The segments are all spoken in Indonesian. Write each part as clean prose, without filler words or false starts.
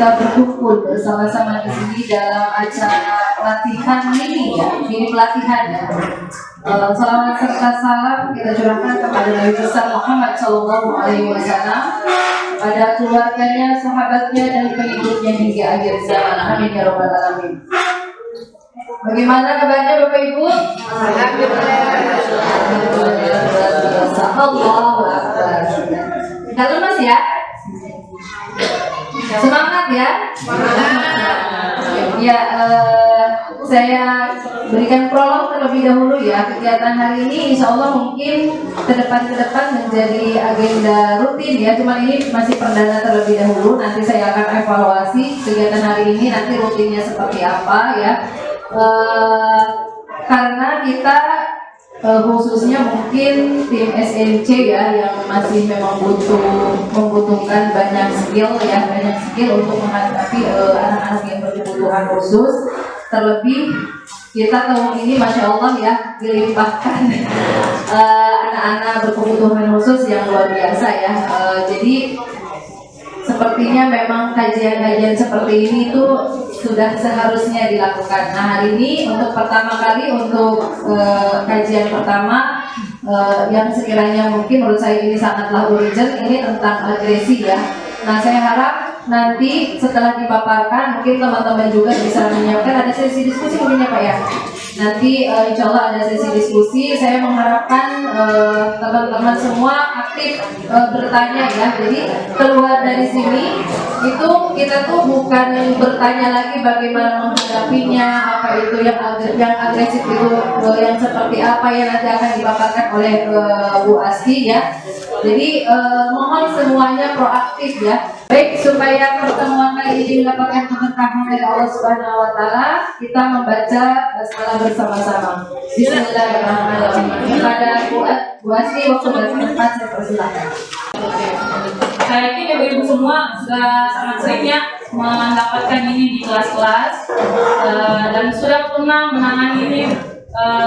kita berkumpul bersama-sama di sini dalam acara pelatihan ini ya, ini pelatihan ya. Salawat serta salam kita curahkan kepada Nabi besar Muhammad SAW, pada keluarganya, sahabatnya, dan pengikutnya hingga akhir zaman. Amin ya rabbal alamin. Bagaimana kabarnya Bapak Ibu? Allahu Akbar. Kita lemas ya? Semangat ya? Ya, saya berikan prolog terlebih dahulu ya. Kegiatan hari ini insya Allah mungkin ke depan menjadi agenda rutin ya. Cuma ini masih perdana terlebih dahulu. Nanti saya akan evaluasi kegiatan hari ini, nanti rutinnya seperti apa ya. Karena kita khususnya mungkin tim SNC ya yang masih memang membutuhkan banyak skill untuk menghadapi anak-anak yang berkebutuhan khusus. Terlebih kita tahun ini Masya Allah ya dilimpahkan anak-anak berkebutuhan khusus yang luar biasa ya. Jadi sepertinya memang kajian-kajian seperti ini itu sudah seharusnya dilakukan. Nah, hari ini untuk pertama kali kajian pertama yang sekiranya mungkin menurut saya ini sangatlah urgent, ini tentang agresi ya. Nah, saya harap nanti setelah dipaparkan mungkin teman-teman juga bisa menyiapkan ada sesi diskusi mungkin ya Pak ya. Nanti insya Allah ada sesi diskusi. Saya mengharapkan teman-teman semua aktif bertanya ya. Jadi keluar dari sini itu kita tuh bukan bertanya lagi bagaimana menghadapinya, apa itu yang agresif itu yang seperti apa yang nanti akan dipaparkan oleh Bu Asti ya. Jadi mohon semuanya proaktif ya. Baik, supaya pertemuan kali ini mendapatkan keberkahan dari Allah Subhanahu wa taala, kita membaca basmalah bersama-sama. Bismillahirrahmanirrahim. Kepada Bu Asti waktu dan tempat saya persilakan. Saya yakin ibu-ibu semua sudah sangat seringnya mendapatkan ini di kelas-kelas dan sudah pernah menangani ini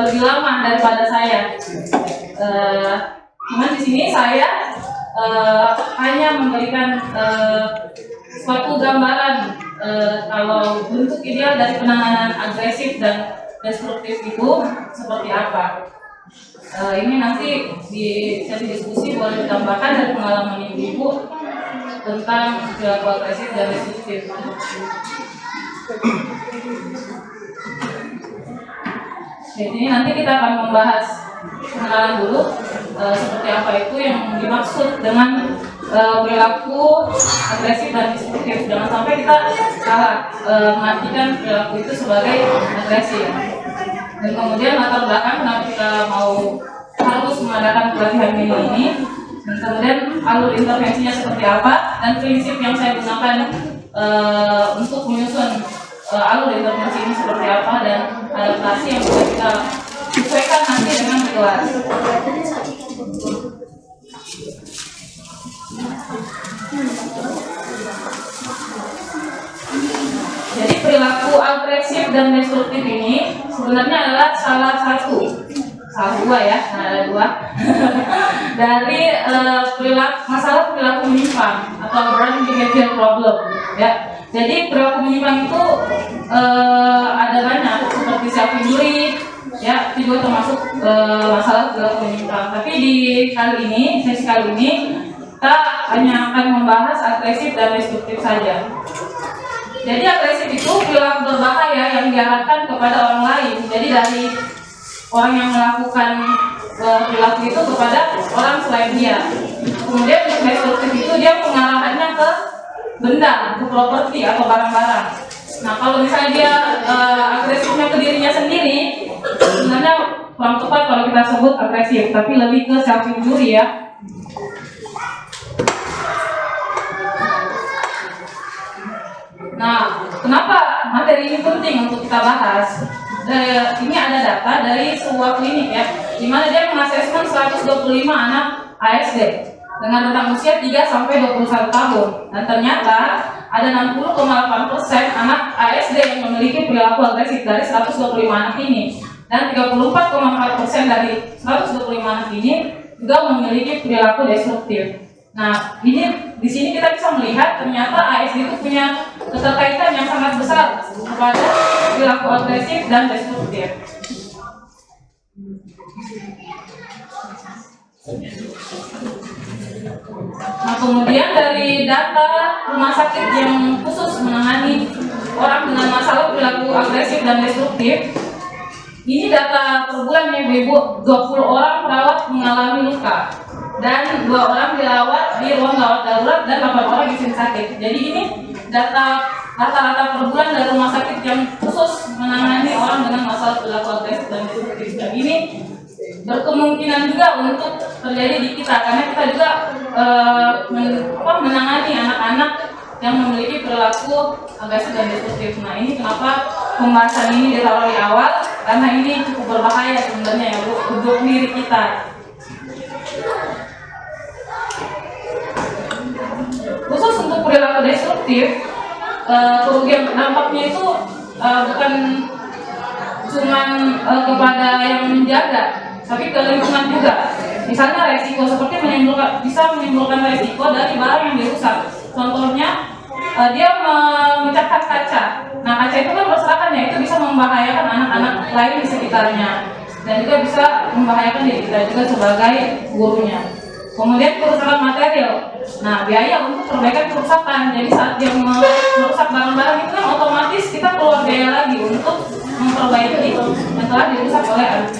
lebih lama daripada saya. Cuman di sini saya hanya memberikan suatu gambaran kalau bentuk ideal dari penanganan agresif dan destruktif itu seperti apa. Ini nanti di sesi diskusi boleh ditambahkan dari pengalaman ibu-ibu tentang perilaku agresif dan destruktif. Jadi nanti kita akan membahas pengenalan dulu seperti apa itu yang dimaksud dengan perilaku agresif dan destruktif. Jangan sampai kita salah mengartikan perilaku itu sebagai agresif. Dan kemudian latar belakang kenapa kita harus mengadakan pelatihan ini, dan kemudian alur intervensinya seperti apa, dan prinsip yang saya gunakan untuk menyusun alur intervensi ini seperti apa, dan adaptasi yang bisa kita sesuaikan nanti dengan kelas. Jadi perilaku agresif dan destruktif ini sebenarnya adalah salah dua ya, ada dua dari masalah perilaku menyimpang atau aberrant behavior problem ya. Jadi perilaku menyimpang itu ada banyak seperti self injury ya, itu juga termasuk masalah perilaku menyimpang. Tapi di sesi kali ini kita hanya akan membahas agresif dan destruktif saja. Jadi agresif itu perilaku berbahaya yang diarahkan kepada orang lain. Jadi dari orang yang melakukan perilaku itu kepada orang selain dia. Kemudian untuk destruktif itu dia pengarahannya ke benda, ke properti atau barang-barang. Nah, kalau misalnya dia agresifnya ke dirinya sendiri, sebenarnya kurang tepat kalau kita sebut agresif, tapi lebih ke self injury ya. Nah, kenapa materi ini penting untuk kita bahas? Ini ada data dari sebuah klinik ya, di mana dia mengasesmen 125 anak ASD dengan rentang usia 3 sampai 21 tahun, dan ternyata ada 60,8% anak ASD yang memiliki perilaku agresif dari 125 anak ini, dan 34,4% dari 125 anak ini juga memiliki perilaku destruktif. Nah, ini di sini kita bisa melihat ternyata ASD itu punya keterkaitan yang sangat besar kepada perilaku agresif dan destruktif. Nah, kemudian dari data rumah sakit yang khusus menangani orang dengan masalah perilaku agresif dan destruktif, ini data per bulannya Ibu, 20 orang perawat mengalami luka dan 2 orang dirawat di ruang gawat darurat dan 8 orang di sini sakit. Jadi ini data rata-rata per bulan dari rumah sakit yang khusus menangani orang dengan masalah perilaku agresif dan destruktif. Dan ini berkemungkinan juga untuk terjadi di kita karena kita juga menangani anak-anak yang memiliki perilaku agresif dan destruktif. Nah, ini kenapa pembahasan ini ditaruh di awal, karena ini cukup berbahaya sebenarnya ya Bu untuk diri kita. Khusus untuk perilaku destruktif, kerugian dampaknya itu bukan cuman kepada yang menjaga, tapi ke lingkungan juga. Misalnya resiko seperti bisa menimbulkan resiko dari barang yang dirusak. Contohnya dia memecahkan kaca. Nah, kaca itu kan berserakan ya, itu bisa membahayakan anak-anak lain di sekitarnya dan juga bisa membahayakan diri kita juga sebagai gurunya. Kemudian kerusakan material. Nah, biaya untuk perbaikan kerusakan. Jadi saat dia merusak barang-barang itu kan otomatis kita keluar biaya lagi untuk memperbaiki yang telah dirusak oleh anak.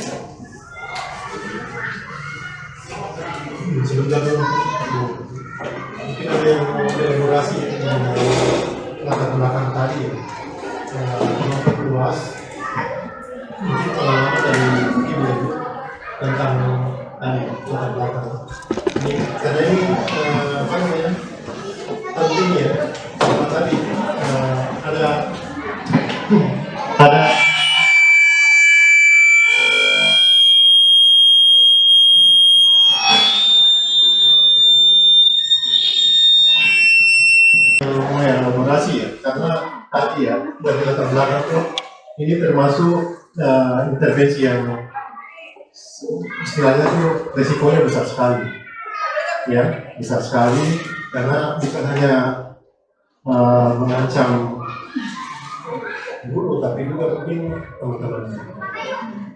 Sebenarnya mungkin ada yang mau elaborasi dengan latar belakang tadi ya, terlalu luas. Mungkin pengalaman dari Ibu tentang tadi latar belakang. Ini karena ini apa namanya penting ya, sama tadi ada elaborasi ya, karena tadi ya dari latar belakang tuh ini termasuk intervensi yang istilahnya tuh resikonya besar sekali, ya besar sekali karena bukan hanya mengancam guru tapi juga mungkin teman-teman.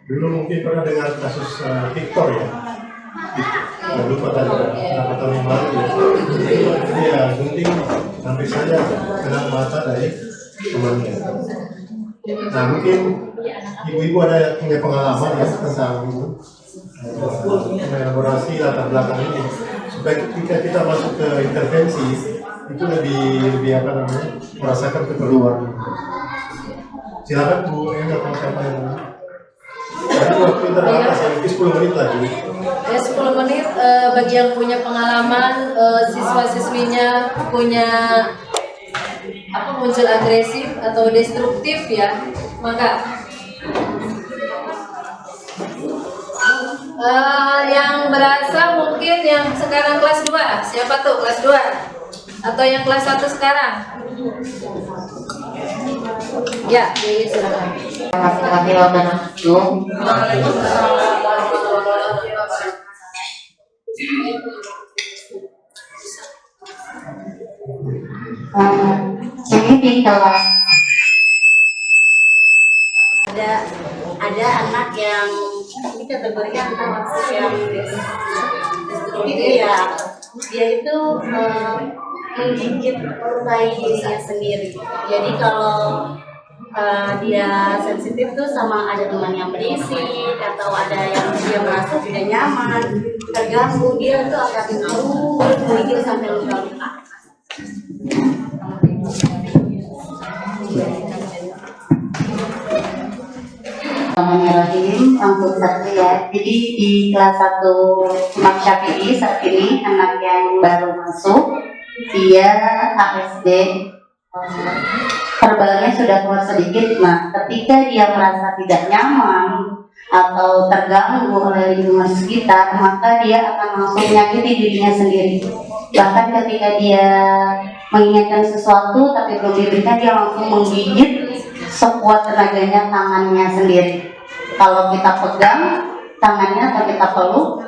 Dulu mungkin pernah dengar kasus Victor ya. Lupa tadi berapa tahun yang lalu dia gunting sampai saja kena mata dari temannya. Nah, mungkin ibu-ibu ada punya pengalaman ya tentang mengelaborasi latar belakang ini supaya ketika kita masuk ke intervensi itu lebih apa namanya merasakan keperluan. Silakan Bu, enggak mau siapa yang Jadi waktu terbatas ya, 10 menit lagi. Ya 10 menit bagi yang punya pengalaman siswa-siswinya punya muncul agresif atau destruktif ya, maka yang berasa mungkin yang sekarang kelas 2, siapa tuh kelas 2 atau yang kelas 1 sekarang? Ya, jadi silakan. Laki-laki wabarakatuh. Ini di kelas ada anak yang ini kategorinya anak yang destruktif ya, dia itu menggigit melukai dirinya sendiri. Jadi kalau dia sensitif tuh sama ada teman yang berisik atau ada yang dia merasa tidak nyaman, terganggu, dia tuh akan terus menggigit sampai luka-luka. Bismillahirrahmanirrahim. Untuk satu ya. Jadi di kelas 1 Imam Syafi'i saat ini anak yang baru masuk, dia ASD, verbalnya sudah keluar sedikit. Nah, ketika dia merasa tidak nyaman atau terganggu oleh lingkungan sekitar, maka dia akan langsung menyakiti dirinya sendiri. Bahkan ketika dia menginginkan sesuatu tapi belum diberikan, dia langsung menggigit sekuat tenaganya tangannya sendiri. Kalau kita pegang tangannya atau kita peluk,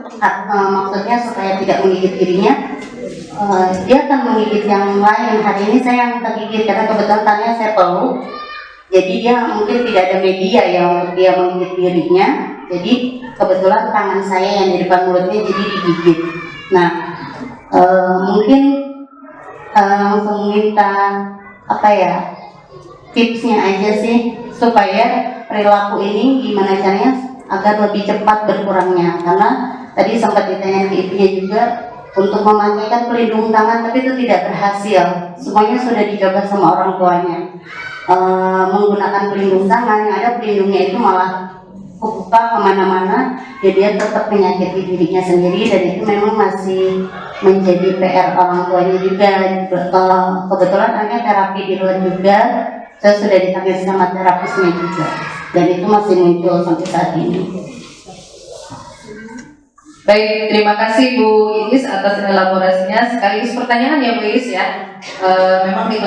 maksudnya supaya tidak menggigit dirinya, dia akan menggigit yang lain. Hari ini saya yang tergigit karena kebetulan tangannya saya peluk. Jadi dia mungkin tidak ada media yang untuk dia menggigit dirinya. Jadi kebetulan tangan saya yang di depan mulutnya jadi digigit. Nah, mungkin langsung minta apa ya, tipsnya aja sih supaya perilaku ini gimana caranya agar lebih cepat berkurangnya. Karena tadi sempat ditanya di ibunya juga untuk memakaikan pelindung tangan, tapi itu tidak berhasil. Semuanya sudah dicoba sama orang tuanya. Menggunakan pelindung tangan, yang ada pelindungnya itu malah kebuka kemana-mana, jadi dia tetap menyakiti dirinya sendiri, dan itu memang masih menjadi PR orang tuanya juga. Kalau kebetulan anaknya terapi di luar juga, saya sudah ditangani sama terapisnya juga, dan itu masih muncul sampai saat ini. Baik, terima kasih Bu Iis atas elaborasinya. Sekaligus pertanyaan ya Bu Iis ya. Memang di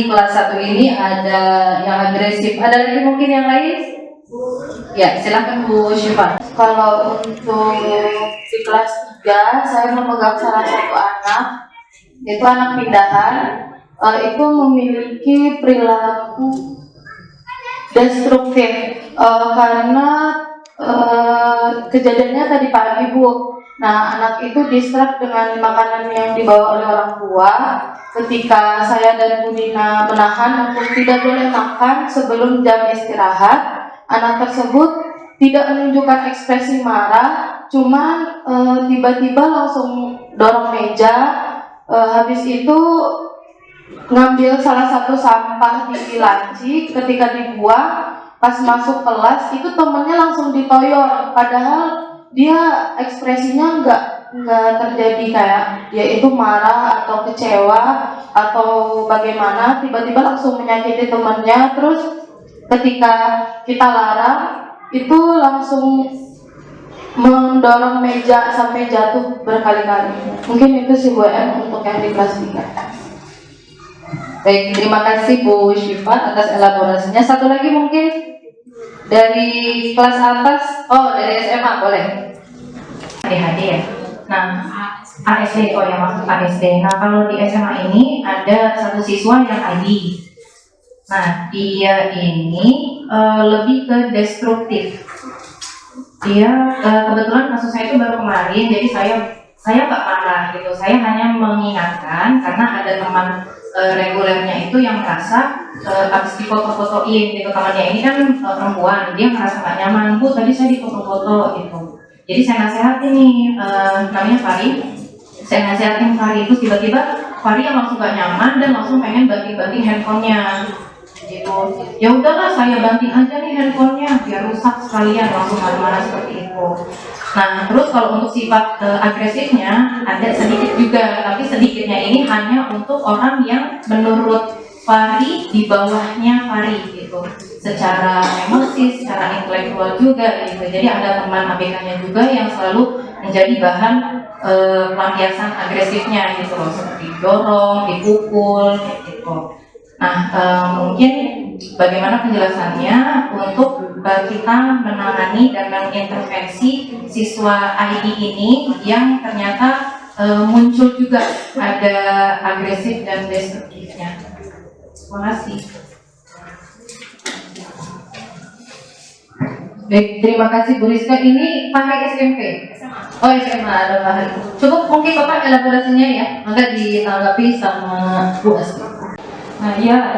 kelas 1 ini ada yang agresif. Ada lagi mungkin yang lain? Ya, silakan Bu Syifa. Kalau untuk di kelas 3, saya memegang salah satu anak, yaitu anak pindahan. Itu memiliki perilaku destruktif karena kejadiannya tadi pagi Bu. Nah, anak itu distract dengan makanan yang dibawa oleh orang tua. Ketika saya dan Bu Dina menahan untuk tidak boleh makan sebelum jam istirahat, anak tersebut tidak menunjukkan ekspresi marah, cuman tiba-tiba langsung dorong meja. Habis itu ngambil salah satu sampah di laci. Ketika dibuang, pas masuk kelas itu temennya langsung ditoyor, padahal dia ekspresinya nggak terjadi kayak dia itu marah atau kecewa atau bagaimana, tiba-tiba langsung menyakiti temannya. Terus ketika kita larang itu langsung mendorong meja sampai jatuh berkali-kali. Mungkin itu sih Bu M untuk yang di kelas 3. Baik, terima kasih Bu Syifa atas elaborasinya. Satu lagi mungkin dari kelas atas, dari SMA boleh. ADHD ya. Nah, ASD, ya maksud ASD. Nah, kalau di SMA ini ada satu siswa yang ID. Nah, dia ini lebih ke destruktif. Dia kebetulan kasusnya itu baru kemarin, jadi saya nggak marah gitu. Saya hanya mengingatkan karena ada teman regulernya itu yang merasa habis difoto-fotoin gitu. Temannya ini kan perempuan, dia merasa nggak nyaman. Bu, tadi saya difoto-foto gitu. Jadi saya nasihatin nih, namanya Fari. Saya nasihatin Fari itu, tiba-tiba Fari yang langsung gak nyaman dan langsung pengen banting-banting handphonenya. Gitu. Ya udahlah, saya banting aja nih handphonenya biar rusak sekalian, langsung marah-marah seperti itu. Nah, terus kalau untuk sifat agresifnya ada sedikit juga, tapi sedikitnya ini hanya untuk orang yang menurut Fari di bawahnya Fari gitu. Secara emosi, secara intelektual juga gitu. Jadi ada teman ABK-nya juga yang selalu menjadi bahan pelampiasan agresifnya gitu loh, seperti dorong, dipukul gitu. Nah, mungkin bagaimana penjelasannya untuk kita menangani dan mengintervensi siswa ID ini yang ternyata muncul juga ada agresif dan destruktifnya. Terima kasih. Baik, terima kasih Bu Rizka. Ini Fahri SMP? Oh, SMA ada Fahri. Cukup mungkin Bapak elaborasinya ya, maka ditanggapi sama Bu Asti. Nah, iya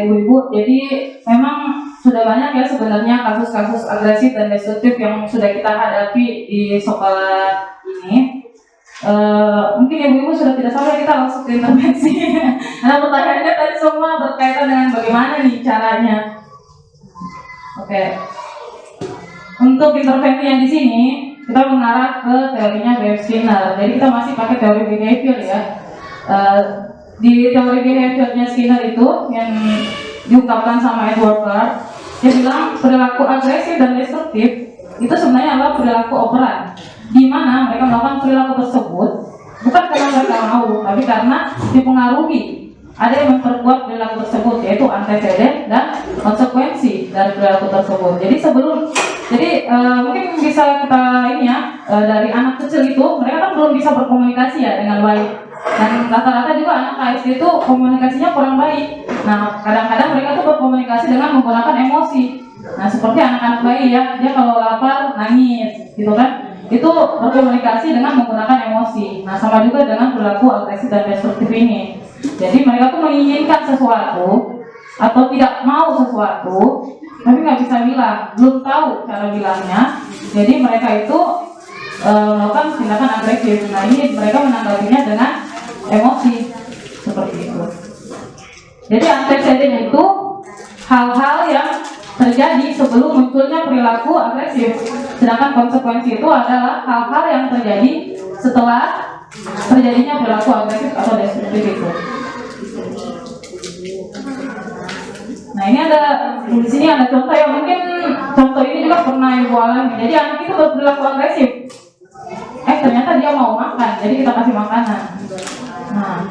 Ibu-Ibu, jadi memang sudah banyak ya sebenarnya kasus-kasus agresif dan destruktif yang sudah kita hadapi di sekolah ini. Mungkin Ibu-Ibu sudah tidak sabar kita langsung ke intervensi. Karena pertanyaannya tadi semua berkaitan dengan bagaimana nih caranya. Oke. Untuk intervensi yang di sini kita mengarah ke teorinya B.F. Skinner. Jadi kita masih pakai teori behavior ya. Di teori behaviornya Skinner itu yang diungkapkan sama Edward Clark, dia bilang perilaku agresif dan destruktif itu sebenarnya adalah perilaku operan, di mana mereka melakukan perilaku tersebut bukan karena mereka mau, tapi karena dipengaruhi. Ada yang memperkuat perilaku tersebut, yaitu antecedent dan konsekuensi dari perilaku tersebut. Jadi mungkin bisa kita ini ya, dari anak kecil itu mereka kan belum bisa berkomunikasi ya dengan baik. Dan rata-rata juga anak KSD itu komunikasinya kurang baik. Nah, kadang-kadang mereka tuh berkomunikasi dengan menggunakan emosi. Nah, seperti anak-anak bayi ya, dia kalau lapar nangis, gitu kan? Itu berkomunikasi dengan menggunakan emosi. Nah, sama juga dengan perilaku agresif dan destruktif ini. Jadi mereka tuh menginginkan sesuatu atau tidak mau sesuatu, tapi nggak bisa bilang, belum tahu cara bilangnya. Jadi mereka itu melakukan tindakan agresif. Nah, ini mereka menanggapinya dengan emosi seperti itu. Jadi antecedent itu hal-hal yang terjadi sebelum munculnya perilaku agresif. Sedangkan konsekuensi itu adalah hal-hal yang terjadi setelah terjadinya perilaku agresif atau destruktif itu. Nah, ini ada di sini ada contoh ya, mungkin contoh ini juga pernah ibu alami. Jadi anak itu berperilaku agresif. Ternyata dia mau makan, jadi kita kasih makanan. Nah,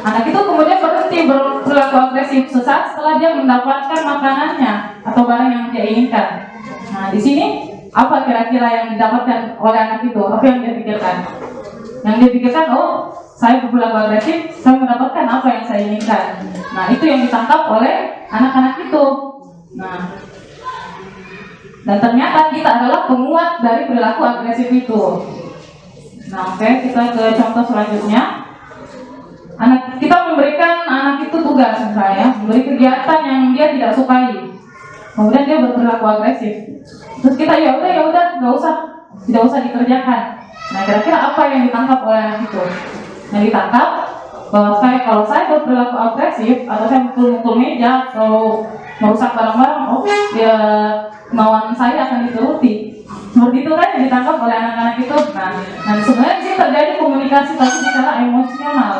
anak itu kemudian berhenti berperilaku agresif sesaat setelah dia mendapatkan makanannya atau barang yang dia inginkan. Nah, di sini apa kira-kira yang didapatkan oleh anak itu? Apa yang dia pikirkan? Yang dia pikirkan, oh, saya berperilaku agresif, saya mendapatkan apa yang saya inginkan. Nah, itu yang ditangkap oleh anak-anak itu. Nah, dan ternyata kita adalah penguat dari perilaku agresif itu. Nah, oke, kita ke contoh selanjutnya. Kita memberikan anak itu tugas, misalnya, memberi kegiatan yang dia tidak sukai. Kemudian dia berperilaku agresif. Terus kita ya udah, tidak usah dikerjakan. Nah, kira-kira apa yang ditangkap oleh anak itu? Yang ditangkap bahwa kalau saya berperilaku agresif atau saya mukul meja atau merusak barang-barang, oh ya kemauan saya akan dituruti. Seperti itu kan yang ditangkap oleh anak-anak itu. Nah, sebenarnya di sini terjadi komunikasi tapi secara emosional.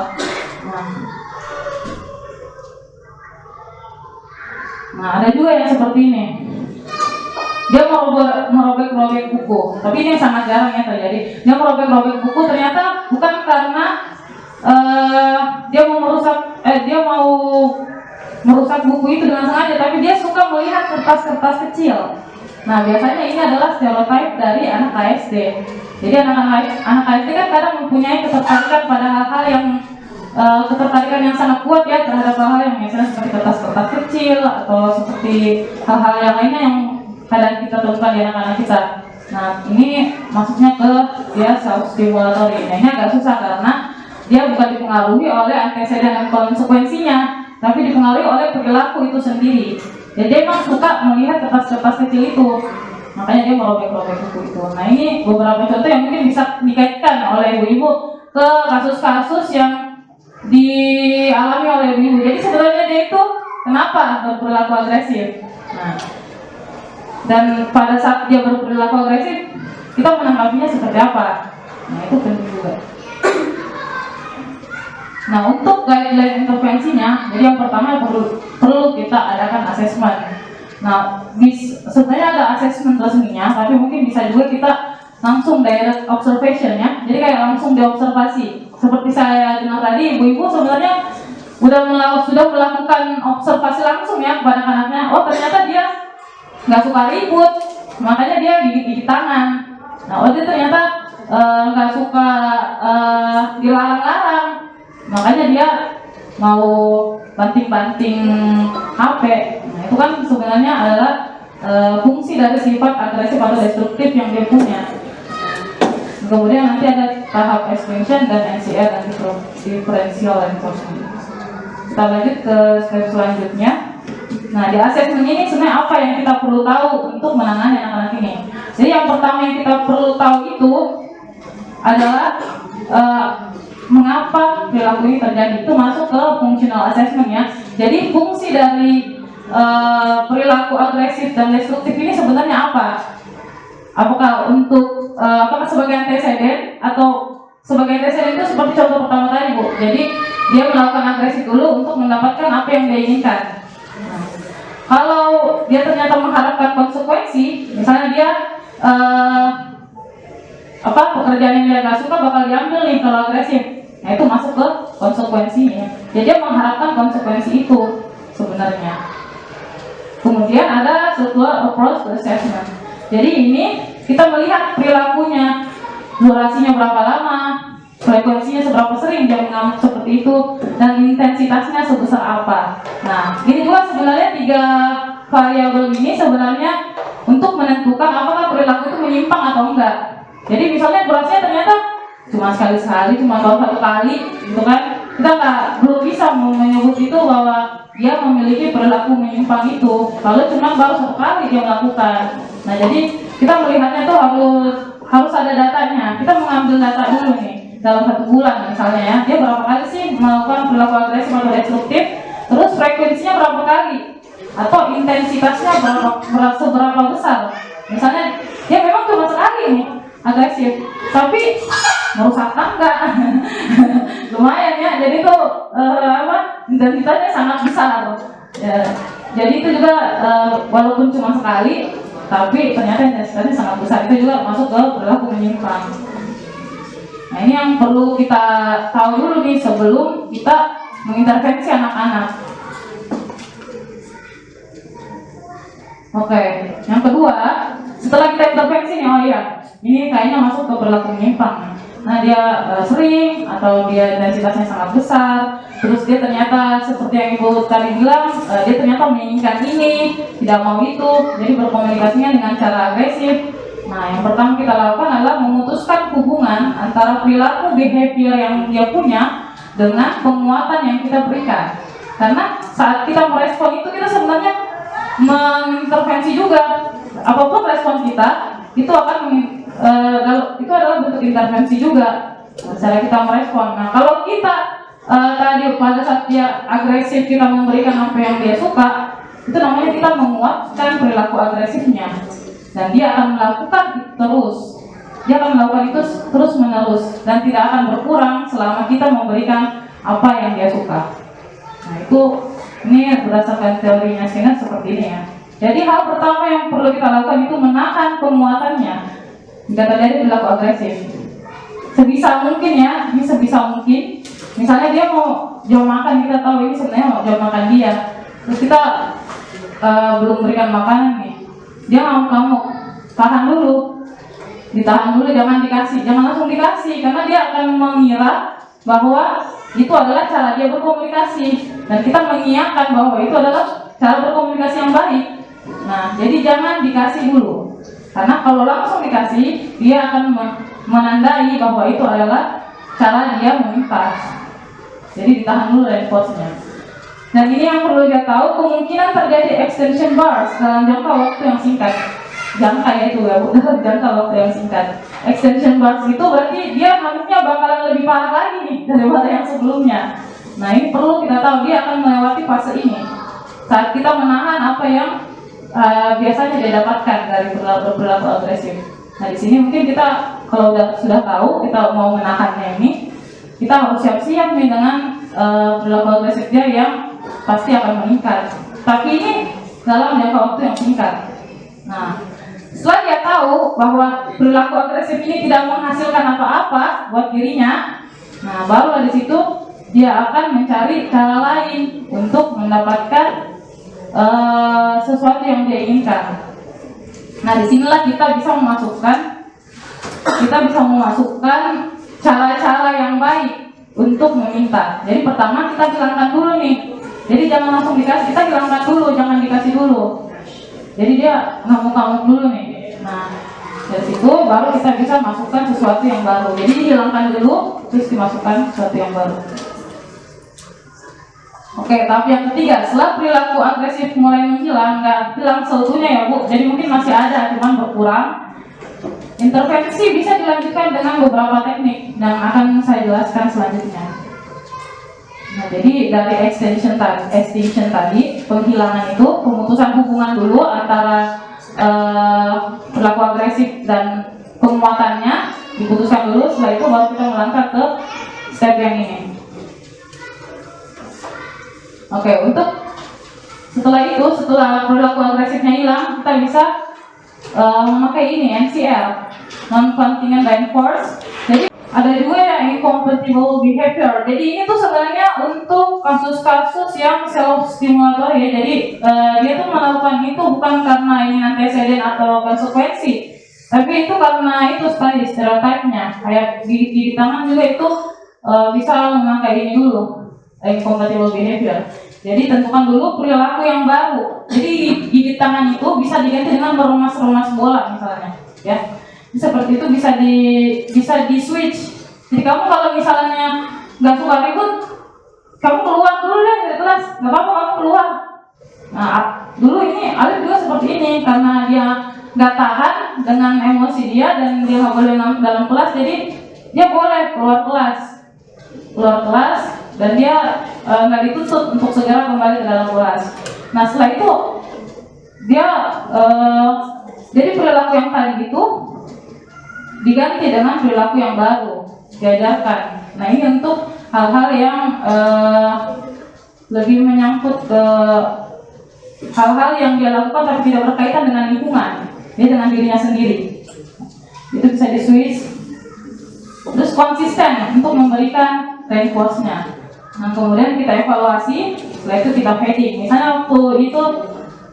Nah, ada juga yang seperti ini. Dia merobek-robek buku, tapi ini sangat jarang ya terjadi. Dia merobek-robek buku ternyata bukan karena dia mau merusak buku itu dengan sengaja, tapi dia suka melihat kertas-kertas kecil. Nah, biasanya ini adalah stereotip dari anak KSD. Jadi anak KSD kan kadang mempunyai ketertarikan pada hal-hal yang ketertarikan yang sangat kuat ya terhadap hal-hal yang misalnya seperti kertas-kertas kecil atau seperti hal-hal yang lainnya yang kadang kita temukan di anak-anak kita. Nah, ini maksudnya ke dia self stimulatory. Nah, ini agak susah karena dia bukan dipengaruhi oleh antecedent dan konsekuensinya, tapi dipengaruhi oleh perilaku itu sendiri. Jadi dia memang suka melihat kertas-kertas kecil itu, makanya dia merobek-robek buku itu. Nah, ini beberapa contoh yang mungkin bisa dikaitkan oleh ibu-ibu ke kasus-kasus yang dialami oleh ibu. Jadi sebenarnya dia itu kenapa berperilaku agresif? Nah, dan pada saat dia berperilaku agresif, kita menanggapinya seperti apa? Nah, itu penting juga. Nah, untuk guideline intervensinya, jadi yang pertama perlu kita adakan assessment. Nah, sebenarnya ada assessment resminya, tapi mungkin bisa juga kita langsung direct observation ya. Jadi kayak langsung diobservasi. Seperti saya dengar tadi, ibu-ibu sebenarnya sudah melakukan observasi langsung ya kepada anaknya. Oh, ternyata dia nggak suka ribut, makanya dia gigit-gigit tangan. Nah, dia ternyata nggak suka dilarang-larang, makanya dia mau banting-banting HP. Nah, itu kan sebenarnya adalah fungsi dari sifat agresif atau destruktif yang dia punya. Kemudian nanti ada tahap expansion dan NCR dan differential enforcement. Kita lanjut ke step selanjutnya. Nah, di assessment ini sebenarnya apa yang kita perlu tahu untuk menangani anak-anak ini? Jadi yang pertama yang kita perlu tahu itu adalah mengapa perilaku ini terjadi. Itu masuk ke functional assessment ya. Jadi fungsi dari perilaku agresif dan destruktif ini sebenarnya apa? Apakah sebagai antecedent atau sebagai antecedent itu seperti contoh pertama tadi, Bu. Jadi dia melakukan agresif dulu untuk mendapatkan apa yang dia inginkan. Nah, kalau dia ternyata mengharapkan konsekuensi, misalnya dia pekerjaan yang dia gak suka bakal diambil nih kalau agresif. Nah, itu masuk ke konsekuensinya. Jadi dia mengharapkan konsekuensi itu sebenarnya. Kemudian ada setelah approach to assessment. Jadi ini kita melihat perilakunya, durasinya berapa lama, frekuensinya seberapa sering dia mengamuk seperti itu, dan intensitasnya sebesar apa. Nah, ini juga sebenarnya 3 variabel ini sebenarnya untuk menentukan apakah perilaku itu menyimpang atau enggak. Jadi misalnya durasinya ternyata cuma sekali-sekali, cuma baru 1 kali, gitu kan? Kita belum bisa menyebut itu bahwa dia memiliki perilaku menyimpang itu kalau cuma baru 1 kali dia melakukan. Nah, jadi kita melihatnya tuh harus ada datanya. Kita mengambil data dulu nih dalam 1 bulan misalnya ya, dia berapa kali sih melakukan perilaku agresif atau destruktif, terus frekuensinya berapa kali atau intensitasnya seberapa besar. Misalnya dia memang cuma sekali nih agresif, tapi merusak tangga lumayan ya, jadi itu intensitasnya sangat besar ya. Jadi itu juga walaupun cuma sekali tapi ternyata intensitasnya sangat besar, itu juga masuk ke perilaku menyimpang. Nah, ini yang perlu kita tahu dulu nih sebelum kita mengintervensi anak-anak. Oke, yang kedua, setelah kita intervensi nih, oh iya, ini kayaknya masuk ke perilaku menyimpang. Nah, dia sering atau dia intensitasnya sangat besar, terus dia ternyata seperti yang Ibu tadi bilang, dia ternyata menginginkan ini, tidak mau itu, jadi berkomunikasinya dengan cara agresif. Nah, yang pertama kita lakukan adalah memutuskan hubungan antara perilaku behavior yang dia punya dengan penguatan yang kita berikan. Karena saat kita merespon itu, kita sebenarnya mengintervensi juga. Apapun respon kita, itu akan itu adalah bentuk intervensi juga. Cara kita merespon. Nah, kalau kita tadi pada saat dia agresif kita memberikan apa yang dia suka, itu namanya kita menguatkan perilaku agresifnya. Dan dia akan melakukan terus. Dia akan melakukan itu terus menerus dan tidak akan berkurang selama kita memberikan apa yang dia suka. Nah, itu ini berdasarkan teorinya Skinner seperti ini ya. Jadi hal pertama yang perlu kita lakukan itu menahan penguatannya jika terjadi perilaku agresif. Sebisa mungkin ya, ini sebisa mungkin. Misalnya dia mau jam makan, kita tahu ini sebenarnya mau jam makan dia. Terus kita belum berikan makanan nih. Dia ngamuk-ngamuk, tahan dulu, ditahan dulu, jangan dikasih, jangan langsung dikasih, karena dia akan mengira bahwa itu adalah cara dia berkomunikasi, dan kita mengiyakan bahwa itu adalah cara berkomunikasi yang baik. Nah, jadi jangan dikasih dulu, karena kalau langsung dikasih, dia akan menandai bahwa itu adalah cara dia meminta. Jadi ditahan dulu responnya. Dan ini yang perlu dia tahu, kemungkinan terjadi extension bars dalam jangka waktu yang singkat. Jangka ya itu ya, dalam jangka waktu yang singkat. Extension bars itu berarti dia harusnya bakalan lebih parah lagi nih daripada yang sebelumnya. Nah, ini perlu kita tahu, dia akan melewati fase ini saat kita menahan apa yang biasanya dia dapatkan dari perilaku agresif. Nah, di sini mungkin kita kalau sudah tahu kita mau menahannya ini, kita harus siap-siap nih dengan perilaku agresif dia yang pasti akan meningkat. Tapi ini dalam jangka waktu yang singkat. Nah, setelah dia tahu bahwa perilaku agresif ini tidak menghasilkan apa-apa buat dirinya, nah baru dari situ dia akan mencari cara lain untuk mendapatkan sesuatu yang dia inginkan. Nah, disinilah kita bisa memasukkan cara-cara yang baik untuk meminta. Jadi pertama kita hilangkan dulu nih. Jadi jangan langsung dikasih, kita hilangkan dulu, jangan dikasih dulu. Jadi dia ngamuk-ngamuk dulu nih. Nah, dari situ baru kita bisa masukkan sesuatu yang baru. Jadi hilangkan dulu, terus dimasukkan sesuatu yang baru. Oke, tapi yang ketiga, setelah perilaku agresif mulai menghilang, nggak hilang seutuhnya ya Bu. Jadi mungkin masih ada, cuman berkurang. Intervensi bisa dilanjutkan dengan beberapa teknik yang akan saya jelaskan selanjutnya. Nah, jadi dari extinction tadi, penghilangan itu pemutusan hubungan dulu antara perilaku agresif dan penguatannya diputuskan dulu. Setelah itu baru kita melangkah ke step yang ini. Oke, setelah perilaku agresifnya hilang, kita bisa memakai ini NCL, non-continuing reinforce. Jadi ada juga yang incompatible behavior. Jadi ini tuh sebenarnya untuk kasus-kasus yang self-stimulatory ya. Jadi dia tuh melakukan itu bukan karena ingin antecedent atau konsekuensi, Tapi itu karena itu tadi stereotipnya, kayak gigit tangan juga itu bisa memakai ini dulu, incompatible behavior. Jadi tentukan dulu perilaku yang baru. Jadi gigit tangan itu bisa diganti dengan meremas-remas bola misalnya, ya. Seperti itu bisa di switch. Jadi kamu kalau misalnya nggak suka ribut, kamu keluar dulu deh dari kelas, nggak apa-apa kamu keluar. Nah, dulu ini Alif juga seperti ini karena dia nggak tahan dengan emosi dia dan dia nggak boleh dalam kelas, jadi dia boleh keluar kelas dan dia nggak dituntut untuk segera kembali ke dalam kelas. Nah setelah itu dia jadi perilaku yang tadi itu diganti dengan perilaku yang baru diajarkan. Nah ini untuk hal-hal yang lebih menyangkut ke hal-hal yang dia lakukan tapi tidak berkaitan dengan lingkungan, dia dengan dirinya sendiri. Itu bisa di switch. Terus konsisten untuk memberikan reinforce-nya. Nah kemudian kita evaluasi, setelah itu kita fading. Misalnya waktu itu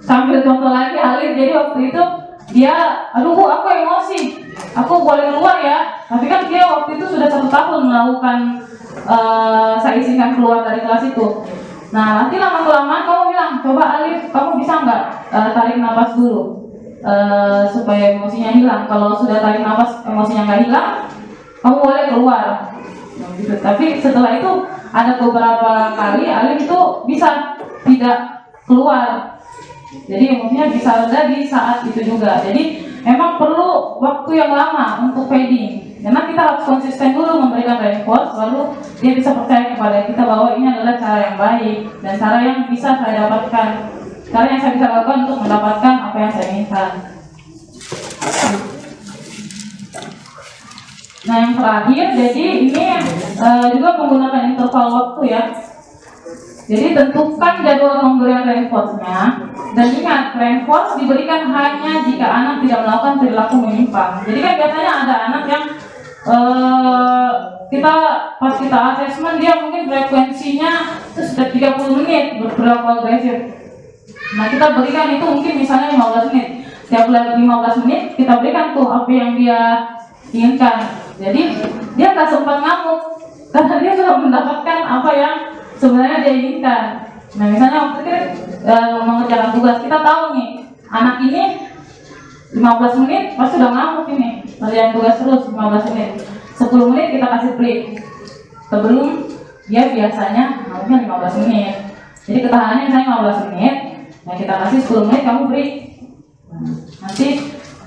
sambil contoh lagi Alif, jadi waktu itu dia, aduh Bu, aku emosi, aku boleh keluar ya. Tapi kan dia waktu itu sudah 1 tahun melakukan saya izinkan keluar dari kelas itu. Nah nanti lama-kelamaan kamu bilang, coba Alif, kamu bisa nggak tarik nafas dulu supaya emosinya hilang. Kalau sudah tarik nafas emosinya nggak hilang, kamu boleh keluar. Nah, gitu. Tapi setelah itu ada beberapa kali Alif itu bisa tidak keluar. Jadi emosinya bisa reda di saat itu juga. Jadi memang perlu waktu yang lama untuk fading. Karena kita harus konsisten dulu memberikan reinforce, lalu dia bisa percaya kepada kita bahwa ini adalah cara yang baik dan cara yang bisa saya dapatkan, cara yang saya bisa lakukan untuk mendapatkan apa yang saya inginkan. Nah yang terakhir, jadi ini juga menggunakan interval waktu ya. Jadi tentukan jadwal pemberian reinforce-nya dan ingat, reinforce diberikan hanya jika anak tidak melakukan perilaku menyimpang. Jadi kan biasanya ada anak yang pas kita assessment dia mungkin frekuensinya itu sudah 30 menit berperilaku agresif. Nah kita berikan itu mungkin misalnya 15 menit. Setiap 15 menit kita berikan tuh apa yang dia inginkan. Jadi dia nggak sempat ngamuk karena dia sudah mendapatkan apa yang sebenarnya dia inginkan. Nah misalnya waktu itu mengerjakan tugas, kita tahu nih anak ini 15 menit pasti udah ngamuk ini, kerjaan tugas terus 15 menit. 10 menit kita kasih break sebelum dia biasanya ngamuknya 15 menit. Jadi ketahanannya misalnya 15 menit, nah kita kasih 10 menit kamu break. Nanti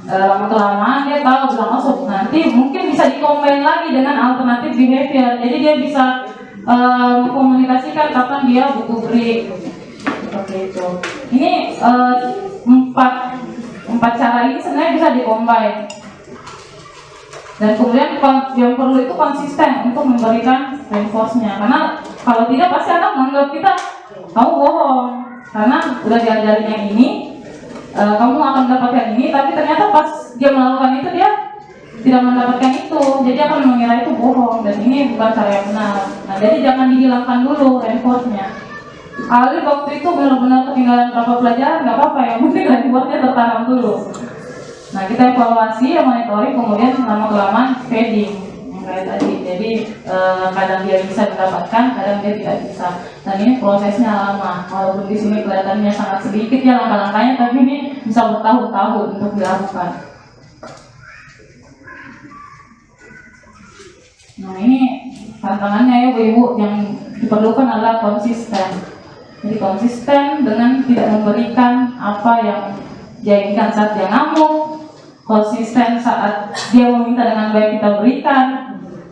lama-kelamaan dia tahu bilang masuk, nanti mungkin bisa dikombin lagi dengan alternatif behavior. Jadi dia bisa mengkomunikasikan kapan dia butuh break seperti itu. Ini empat cara ini sebenarnya bisa dikombin. Dan kemudian yang perlu itu konsisten untuk memberikan reinforce-nya. Karena kalau tidak pasti anak menganggap kita kamu bohong. Karena udah diajarin yang ini, kamu akan mendapatkan ini, tapi ternyata pas dia melakukan itu dia tidak mendapatkan itu, jadi akan mengira itu bohong dan ini bukan cara yang benar. Nah jadi jangan dihilangkan dulu reinforce-nya. Alif waktu itu benar-benar ketinggalan berapa pelajaran nggak apa-apa, yang penting reinforce-nya tertanam dulu. Nah kita evaluasi, monitoring, kemudian lama-kelamaan fading yang kayak tadi. Jadi kadang dia bisa mendapatkan, kadang dia tidak bisa. Dan ini prosesnya lama. Walaupun di sini kelihatannya sangat sedikit ya langkah-langkahnya, tapi ini bisa bertahun-tahun untuk dilakukan. Nah ini tantangannya ya Bu-ibu, yang diperlukan adalah konsisten. Jadi konsisten dengan tidak memberikan apa yang dia inginkan saat dia ngamuk, konsisten saat dia meminta dengan baik kita berikan,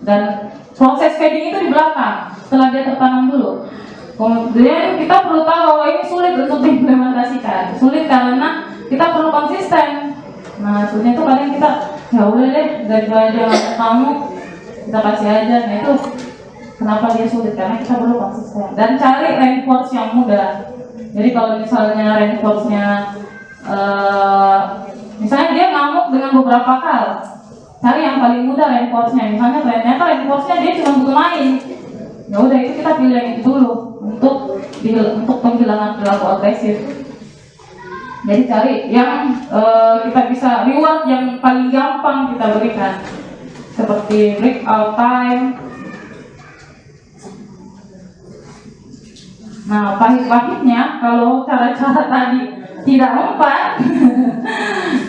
dan proses fading itu di belakang setelah dia tertanam dulu. Kemudian kita perlu tahu bahwa ini sulit untuk diimplementasikan, sulit karena kita perlu konsisten. Nah sebenarnya itu kadang kita ya udah deh daripada dia ngamuk kamu kita kasih aja. Nah itu kenapa dia sulit, karena kita perlu konsisten dan cari reinforce yang mudah. Jadi kalau misalnya reinforce-nya misalnya dia ngamuk dengan beberapa hal, cari yang paling mudah reinforce-nya. Misalnya ternyata reinforce-nya dia cuma butuh main, ya udah itu kita pilih yang itu dulu untuk penghilangan perilaku agresif. Jadi cari yang kita bisa reward yang paling gampang kita berikan, seperti breakout time. Nah, pahit-pahitnya kalau cara-cara tadi tidak mempan,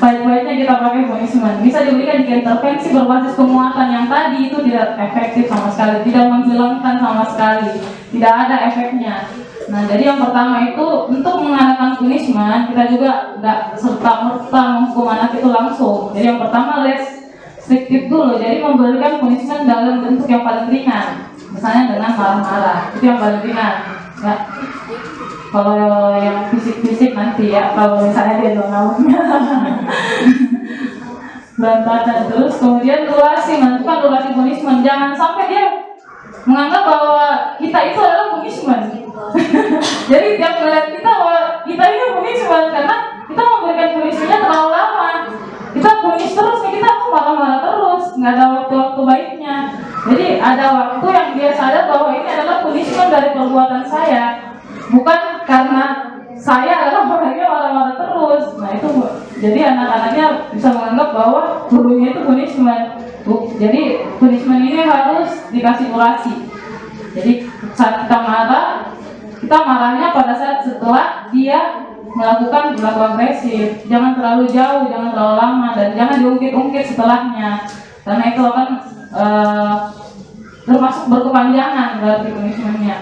pahit-pahitnya kita pakai punishment. Bisa diberikan jika intervensi berbasis penguatan yang tadi itu tidak efektif sama sekali, tidak menghilangkan sama sekali, tidak ada efeknya. Nah, jadi yang pertama itu untuk mengadakan punishment, kita juga nggak serta-merta menghukum anak itu langsung. Jadi yang pertama restriktif dulu, jadi memberikan punishment dalam bentuk yang paling ringan, misalnya dengan marah-marah, itu yang paling ringan. Ya, kalau yang fisik-fisik nanti ya, kalau misalnya dia ngawurnya berantakan. Terus kemudian durasi, menentukan durasi punishment, jangan sampai dia menganggap bahwa kita itu adalah punishment. Jadi tiap melihat kita bahwa kita ini punishment, karena kita memberikan punishmentnya terlalu lama. Kita punish terus, kita tuh marah-marah terus, nggak ada waktu-waktu baiknya. Jadi ada waktu yang dia sadar bahwa ini adalah punishment dari perbuatan saya, bukan karena saya adalah orangnya marah-marah terus. Nah itu, jadi anak-anaknya bisa menganggap bahwa gurunya itu punishment. Jadi punishment ini harus dikasih durasi. Jadi saat kita marah, kita marahnya pada saat setelah dia melakukan perilaku agresif. Jangan terlalu jauh, jangan terlalu lama, dan jangan diungkit-ungkit setelahnya, karena itu akan termasuk berkepanjangan berarti punishmentnya.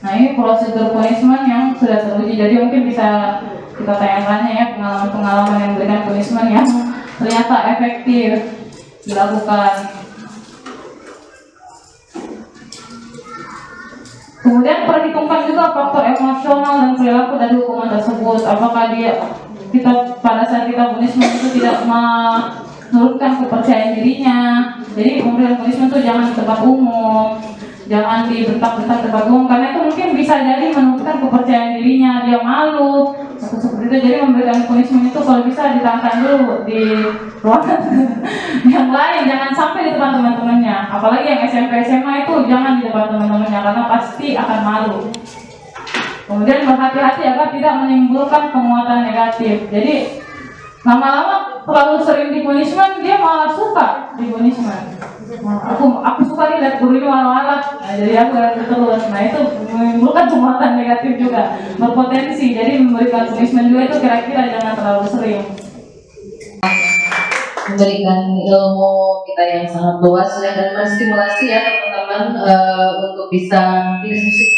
Nah ini prosedur punishment yang sudah teruji, jadi mungkin bisa kita tanya-tanya ya pengalaman-pengalaman yang memberikan punishment yang ternyata efektif dilakukan. Kemudian perhitungkan juga faktor emosional dan perilaku dari hukuman tersebut. Apakah kita pada saat kita punishment itu tidak menurunkan kepercayaan dirinya. Jadi pemberian punishment itu jangan di tempat umum, jangan dibentak-bentak tempat umum, karena itu mungkin bisa jadi menurunkan kepercayaan dirinya, dia malu atau seperti itu. Jadi memberikan punishment itu kalau bisa ditahan dulu di ruangan yang lain, jangan sampai di depan teman-temannya. Apalagi yang SMP SMA itu jangan di depan teman-temannya, karena pasti akan malu. Kemudian berhati-hati agar tidak menimbulkan penguatan negatif. Jadi lama-lama terlalu sering di punishment, dia malah suka di punishment. Aku suka nih lihat guru ini marah-marah, nah, jadi aku lihat terus. Nah itu menimbulkan penguatan negatif juga, berpotensi. Jadi memberikan punishment juga itu kira-kira jangan terlalu sering. Memberikan ilmu kita yang sangat luas ya, dan menstimulasi ya teman-teman untuk bisa diskusi.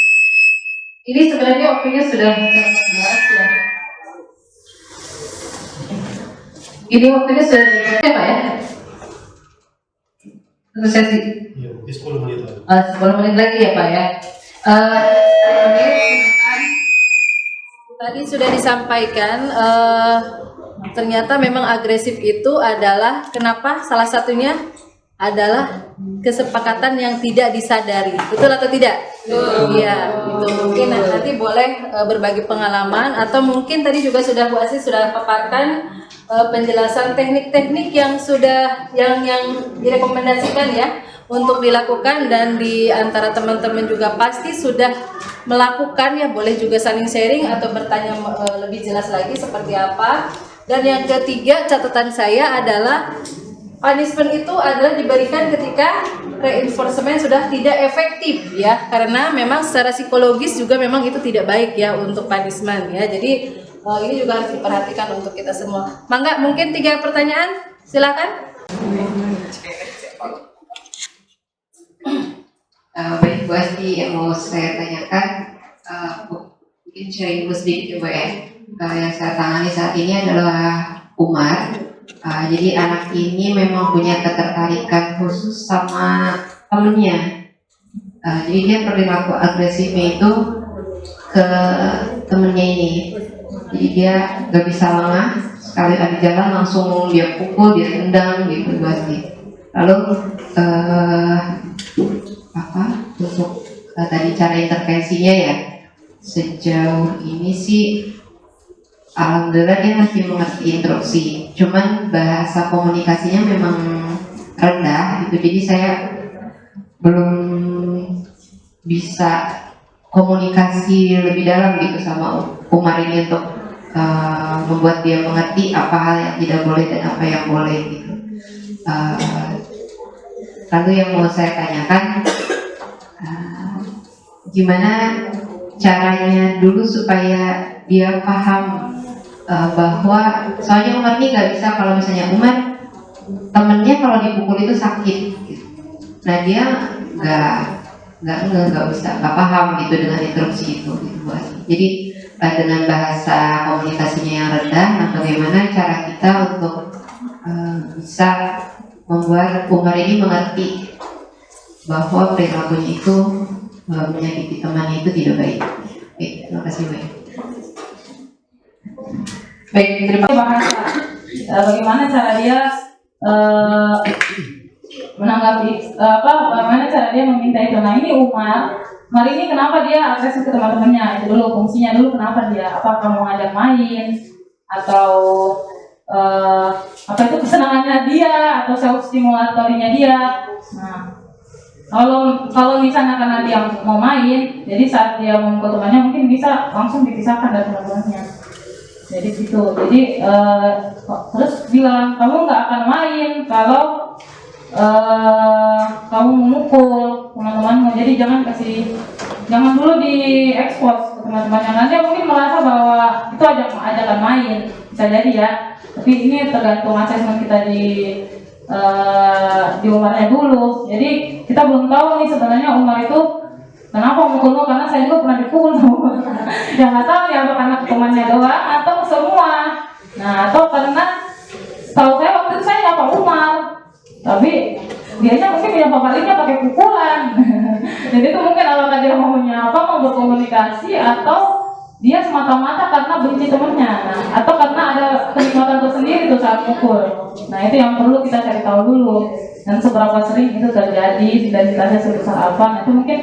Ini sebenarnya waktunya sudah jelas ya. Ini waktunya sudah ya Pak ya? Untuk sesi? Iya, mungkin 10 menit lagi. 10 menit lagi ya Pak ya. Tadi sudah disampaikan, ternyata memang agresif itu adalah kenapa? Salah satunya adalah kesepakatan yang tidak disadari, betul atau tidak? Iya, itu mungkin nanti boleh berbagi pengalaman, atau mungkin tadi juga sudah Bu Asih sudah paparkan penjelasan teknik-teknik yang sudah yang direkomendasikan ya untuk dilakukan, dan di antara teman-teman juga pasti sudah melakukan ya, boleh juga saling sharing atau bertanya lebih jelas lagi seperti apa. Dan yang ketiga catatan saya adalah punishment itu adalah diberikan ketika reinforcement sudah tidak efektif ya, karena memang secara psikologis juga memang itu tidak baik ya untuk punishment ya. Jadi ini juga harus diperhatikan untuk kita semua. Mangga, mungkin 3 pertanyaan, silakan. Baik Bu Asti, yang mau saya tanyakan, mungkin sharing dulu sedikit ya Bu ya. Yang saya tangani saat ini adalah Umar. Jadi anak ini memang punya ketertarikan khusus sama temennya. Jadi dia perilaku agresifnya itu ke temennya ini. Jadi dia gak bisa lengah, sekali ada jalan langsung dia pukul, dia tendang gitu Bu Asti. Lalu untuk tadi cara intervensinya ya, sejauh ini sih alhamdulillah dia masih mengerti instruksi, cuman bahasa komunikasinya memang rendah gitu, jadi saya belum bisa komunikasi lebih dalam gitu sama Umar ini untuk membuat dia mengerti apa hal yang tidak boleh dan apa yang boleh gitu. Lalu yang mau saya tanyakan, gimana caranya dulu supaya dia paham bahwa soalnya Umar ini nggak bisa, kalau misalnya Umar temennya kalau dipukul itu sakit gitu. Nah dia nggak bisa, nggak paham gitu dengan instruksi itu gitu. Jadi dengan bahasa komunikasinya yang rendah, nah bagaimana cara kita untuk bisa membuat Umar ini mengerti bahwa perilakunya itu menyakiti temannya itu tidak baik. Oke, terima kasih Bu. Baik, terima kasih bahasa. Bagaimana cara dia menanggapi bagaimana cara dia meminta itu. Nah ini Umar ini kenapa dia agresif ke teman-temannya, itu dulu fungsinya dulu, kenapa dia, apakah mau ngajak main atau apa itu kesenangannya dia atau self stimulatorinya dia. Nah kalau misalnya karena dia mau main, jadi saat dia memukul temannya mungkin bisa langsung dipisahkan dari teman-temannya. Jadi gitu. Jadi terus bilang kamu nggak akan main kalau kamu memukul teman-temanmu. Jadi jangan dulu diekspos ke teman-temannya. Nanti mungkin merasa bahwa itu ajakan main, bisa jadi ya. Tapi ini tergantung asesmen kita di Umarnya dulu. Jadi kita belum tahu nih sebenarnya Umar itu kenapa memukulmu, karena saya juga pernah dipukul. Yang nggak tahu ya, apa karena temannya doang atau semua. Nah atau karena tahu saya waktu itu saya nyapa Umar, tapi dianya mungkin menyapa baliknya pakai pukulan. Jadi itu mungkin apakah dia mau menyapa, mau berkomunikasi, atau dia semata-mata karena benci temannya, atau karena ada kenikmatan tersendiri tuh saat pukul. Nah itu yang perlu kita cari tahu dulu, dan seberapa sering itu terjadi, intensitasnya sebesar apa. Nah itu mungkin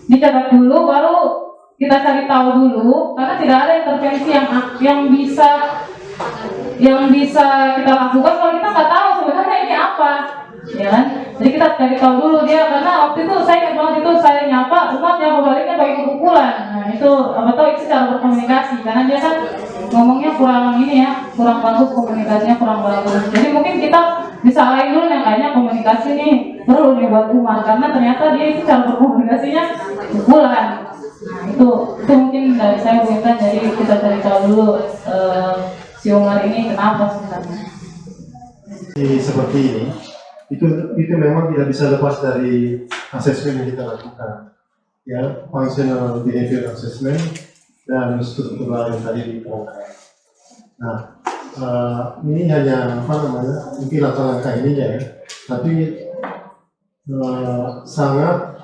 dicatat dulu, baru kita cari tahu dulu, karena tidak ada intervensi yang bisa kita lakukan kalau kita nggak tahu sebenarnya ini apa, ya kan? Jadi kita cari tahu dulu dia, karena waktu itu saya ingat banget, itu saya nyapa, Umar nyapa baliknya pakai pukulan. Nah itu apa tahu itu cara berkomunikasi, karena dia kan ngomongnya kurang bagus, komunikasinya kurang bagus. Jadi mungkin kita disalahin dulu yang kayaknya komunikasi nih perlu nih buat Umar, karena ternyata dia itu cara berkomunikasinya pukulan. Nah itu mungkin dari saya minta, jadi kita cari tahu dulu si Umar ini kenapa sebenarnya. Seperti ini, itu memang tidak bisa lepas dari asesmen yang kita lakukan, ya, functional behavior assessment dan struktural yang tadi diterangkan. Nah, ini hanya mungkin langkah-langkah ininya ya, tapi sangat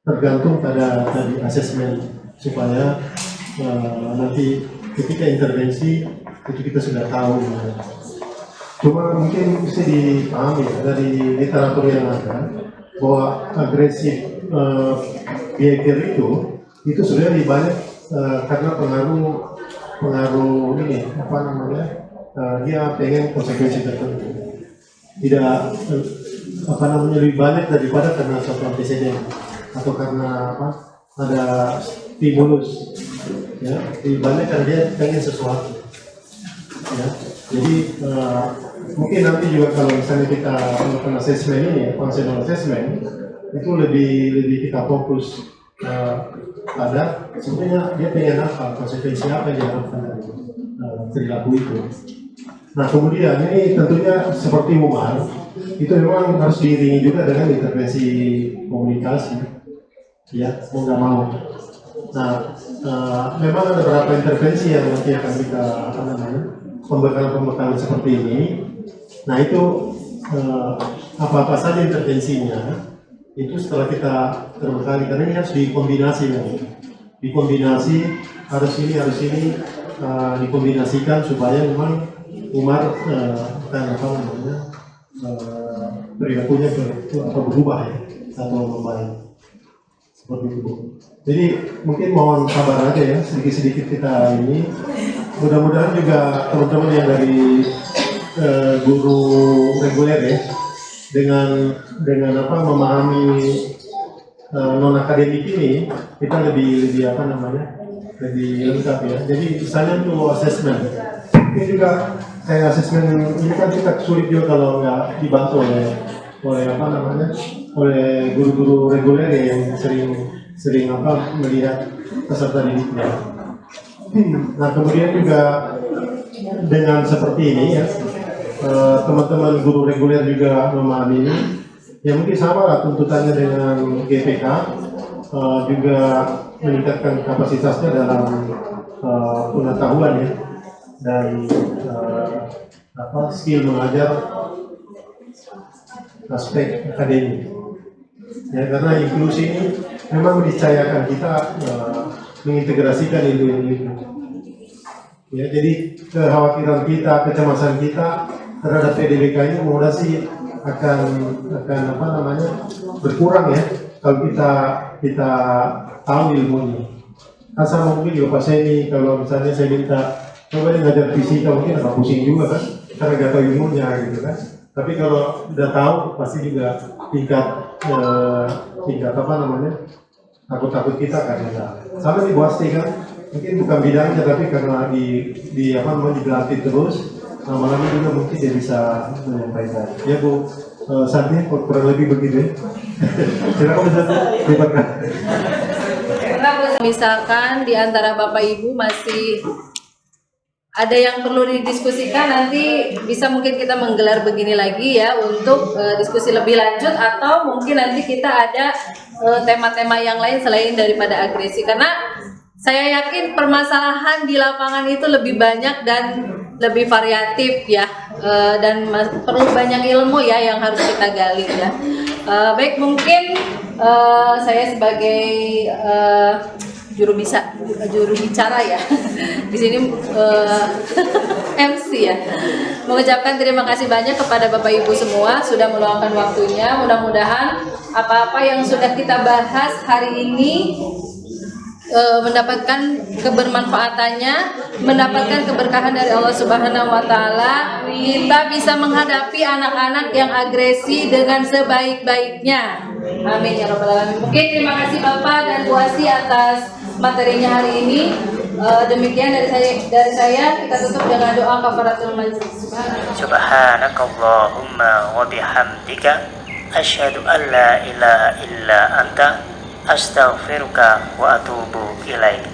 tergantung pada tadi asesmen, supaya nanti ketika intervensi itu kita sudah tahu. Cuma mungkin mesti dipahami dari literatur yang ada bahwa agresif behavior itu sebenarnya lebih banyak karena pengaruh ini dia pengen konsekuensi tertentu, tidak lebih banyak daripada karena suatu antecedent atau karena ada stimulus, ya, lebih banyak karena dia pengen sesuatu, ya. Jadi mungkin nanti juga kalau misalnya kita melakukan assessment ini, functional assessment, itu lebih kita fokus pada sebenarnya dia pengen apa, konsekuensi apa yang diharapkan dari perilaku itu. Nah kemudian ini tentunya seperti Umar, itu memang harus diiringi juga dengan intervensi komunikasi, ya, mau nggak mau. Nah memang ada beberapa intervensi yang nanti akan kita pembekalan seperti ini. Nah itu apa-apa saja intervensinya itu setelah kita terbekali, karena ini harus dikombinasi, harus ini dikombinasikan supaya memang Umar perilakunya berubah ya, atau membaik seperti itu. Jadi mungkin mohon sabar aja ya, sedikit-sedikit kita ini. Mudah-mudahan juga teman-teman yang dari guru reguler ya, dengan memahami non akademik ini, kita lebih lebih lengkap ya. Jadi misalnya untuk asesmen, ini juga kayak asesmen ini kan kita sulit juga kalau nggak dibantu oleh apa namanya, oleh guru-guru reguler yang sering melihat peserta didiknya. Nah kemudian juga dengan seperti ini ya, teman-teman guru reguler juga memahami ini. Ya mungkin sama lah tuntutannya dengan GPK, juga meningkatkan kapasitasnya dalam pengetahuan ya, dan skill mengajar aspek akademik. Ya, karena inklusi ini memang discayakan kita mengintegrasikan ilmu itu. Ya, jadi kekhawatiran kita, kecemasan kita terhadap PDBK ini mudah sih akan apa namanya berkurang ya kalau kita tahu ilmunya. Kan sama mungkin juga Pak Seni, kalau misalnya saya minta coba ngajar fisika mungkin agak pusing juga kan karena nggak tahu ilmunya gitu kan. Tapi kalau udah tahu pasti juga tingkat apa namanya takut kita kan ya. Sama di Buasti kan mungkin bukan bidangnya tapi karena di apa namanya dilatih terus lama-lama juga mungkin dia bisa menyampaikan. Ya Bu Santi kurang lebih begitu ya. Silakan Bu Santi, silakan. Misalkan di antara Bapak Ibu masih ada yang perlu didiskusikan, nanti bisa mungkin kita menggelar begini lagi ya untuk diskusi lebih lanjut, atau mungkin nanti kita ada tema-tema yang lain selain daripada agresi, karena saya yakin permasalahan di lapangan itu lebih banyak dan lebih variatif ya, dan perlu banyak ilmu ya yang harus kita gali ya. Baik, mungkin saya sebagai juru bicara ya di sini MC ya, mengucapkan terima kasih banyak kepada Bapak Ibu semua sudah meluangkan waktunya. Mudah-mudahan apa-apa yang sudah kita bahas hari ini mendapatkan kebermanfaatannya, mendapatkan keberkahan dari Allah Subhanahu wa taala. Kita bisa menghadapi anak-anak yang agresi dengan sebaik-baiknya. Amin ya rabbal alamin. Mungkin terima kasih Bapak dan Bu Asi atas materinya hari ini. Demikian dari saya, kita tutup dengan doa kafaratul majlis. Subhanakallahumma wa bihamdika asyhadu an la ilaha illa anta astaghfiruka wa atubu ilaik.